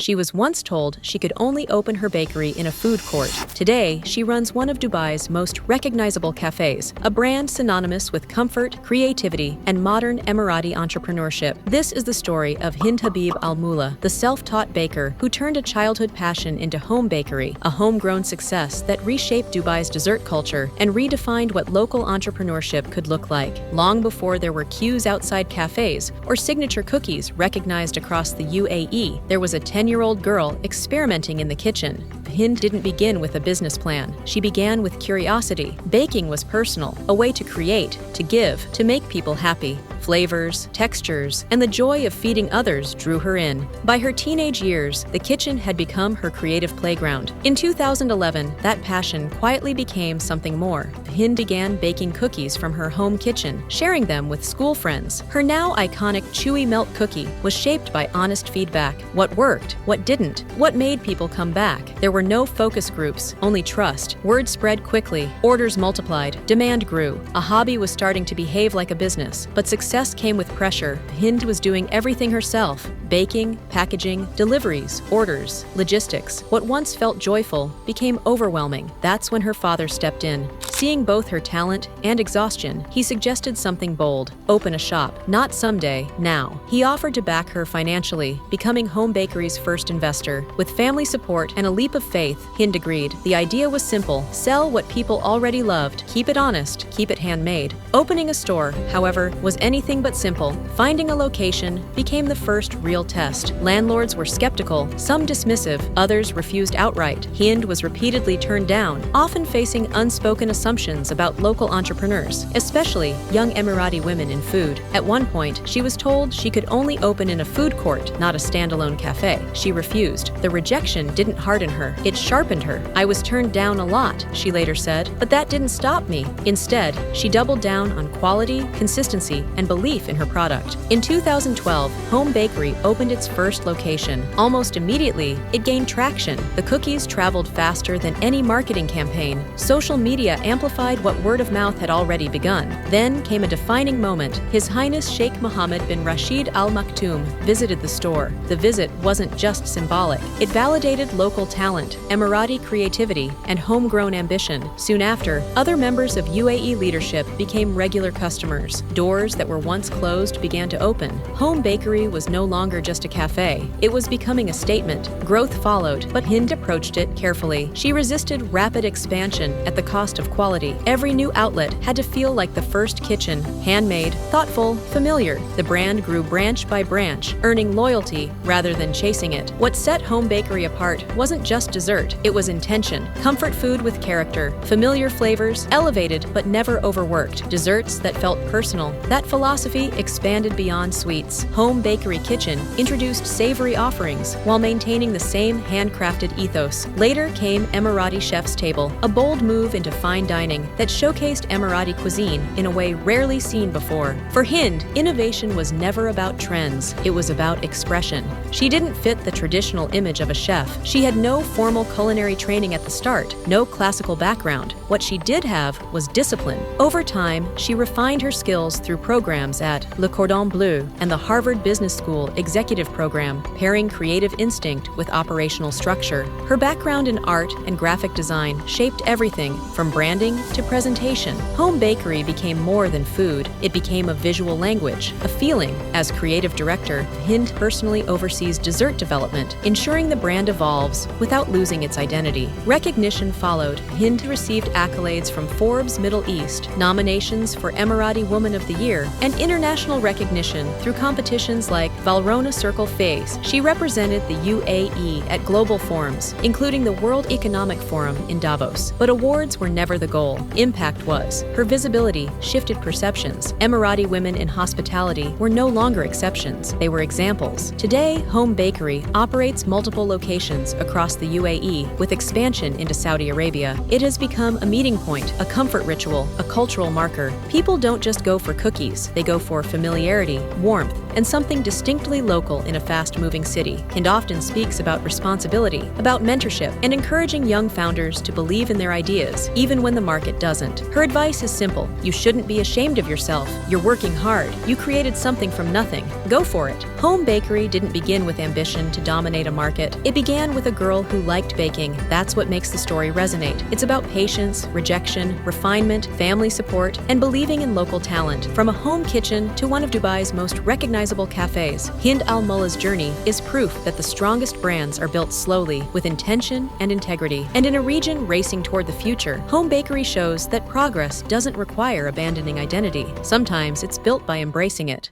She was once told she could only open her bakery in a food court. Today, she runs one of Dubai's most recognizable cafes, a brand synonymous with comfort, creativity, and modern Emirati entrepreneurship. This is the story of Hind Habib Al Mula, the self-taught baker who turned a childhood passion into home bakery, a homegrown success that reshaped Dubai's dessert culture and redefined what local entrepreneurship could look like. Long before there were queues outside cafes or signature cookies recognized across the UAE, there was a 10-year-old girl experimenting in the kitchen. Hind didn't begin with a business plan. She began with curiosity. Baking was personal, a way to create, to give, to make people happy. Flavors, textures, and the joy of feeding others drew her in. By her teenage years, the kitchen had become her creative playground. In 2011, that passion quietly became something more. Hind began baking cookies from her home kitchen, sharing them with school friends. Her now iconic chewy melt cookie was shaped by honest feedback. What worked, what didn't, what made people come back. There were no focus groups, only trust. Word spread quickly, orders multiplied, demand grew. A hobby was starting to behave like a business, but success came with pressure. Hind was doing everything herself: baking, packaging, deliveries, orders, logistics. What once felt joyful became overwhelming. That's when her father stepped in. Seeing both her talent and exhaustion, he suggested something bold: open a shop. Not someday, now. He offered to back her financially, becoming Home Bakery's first investor. With family support and a leap of faith, Hind agreed. The idea was simple: sell what people already loved, keep it honest, keep it handmade. Opening a store, however, was anything but simple. Finding a location became the first real test. Landlords were skeptical, some dismissive, others refused outright. Hind was repeatedly turned down, often facing unspoken assumptions about local entrepreneurs, especially young Emirati women in food. At one point, she was told she could only open in a food court, not a standalone cafe. She refused. The rejection didn't harden her, it sharpened her. "I was turned down a lot," she later said, "but that didn't stop me." Instead, she doubled down on quality, consistency, and belief in her product. In 2012, Home Bakery opened its first location. Almost immediately, it gained traction. The cookies traveled faster than any marketing campaign. Social media amplified what word of mouth had already begun. Then came a defining moment. His Highness Sheikh Mohammed bin Rashid Al Maktoum visited the store. The visit wasn't just symbolic. It validated local talent, Emirati creativity, and homegrown ambition. Soon after, other members of UAE leadership became regular customers. Doors that were once closed began to open. Home Bakery was no longer just a cafe. It was becoming a statement. Growth followed, but Hind approached it carefully. She resisted rapid expansion at the cost of quality. Every new outlet had to feel like the first kitchen: handmade, thoughtful, familiar. The brand grew branch by branch, earning loyalty rather than chasing it. What set Home Bakery apart wasn't just dessert, it was intention. Comfort food with character, familiar flavors, elevated but never overworked, desserts that felt personal. That philosophy expanded beyond sweets. Home Bakery Kitchen introduced savory offerings while maintaining the same handcrafted ethos. Later came Emirati Chef's Table, a bold move into fine dining that showcased Emirati cuisine in a way rarely seen before. For Hind, innovation was never about trends, it was about expression. She didn't fit the traditional image of a chef. She had no formal culinary training at the start, no classical background. What she did have was discipline. Over time, she refined her skills through programs at Le Cordon Bleu and the Harvard Business School Executive Program, pairing creative instinct with operational structure. Her background in art and graphic design shaped everything from branding to presentation. Home Bakery became more than food. It became a visual language, a feeling. As creative director, Hind personally oversees dessert development, ensuring the brand evolves without losing its identity. Recognition followed. Hind received accolades from Forbes Middle East, nominations for Emirati Woman of the Year, and international recognition through competitions like Valrhona Circle Phase. She represented the UAE at global forums, including the World Economic Forum in Davos. But awards were never the goal. Impact was. Her visibility shifted perceptions. Emirati women in hospitality were no longer exceptions. They were examples. Today, Home Bakery operates multiple locations across the UAE with expansion into Saudi Arabia. It has become a meeting point, a comfort ritual, a cultural marker. People don't just go for cookies, they go for familiarity, warmth, and something distinctly local in a fast-moving city. Hind often speaks about responsibility, about mentorship, and encouraging young founders to believe in their ideas, even when the market market doesn't. Her advice is simple. You shouldn't be ashamed of yourself. You're working hard. You created something from nothing. Go for it. Home bakery didn't begin with ambition to dominate a market. It began with a girl who liked baking. That's what makes the story resonate. It's about patience, rejection, refinement, family support, and believing in local talent. From a home kitchen to one of Dubai's most recognizable cafes, Hind Al Mullah's journey is proof that the strongest brands are built slowly, with intention and integrity. And in a region racing toward the future, home bakery shows that progress doesn't require abandoning identity. Sometimes it's built by embracing it.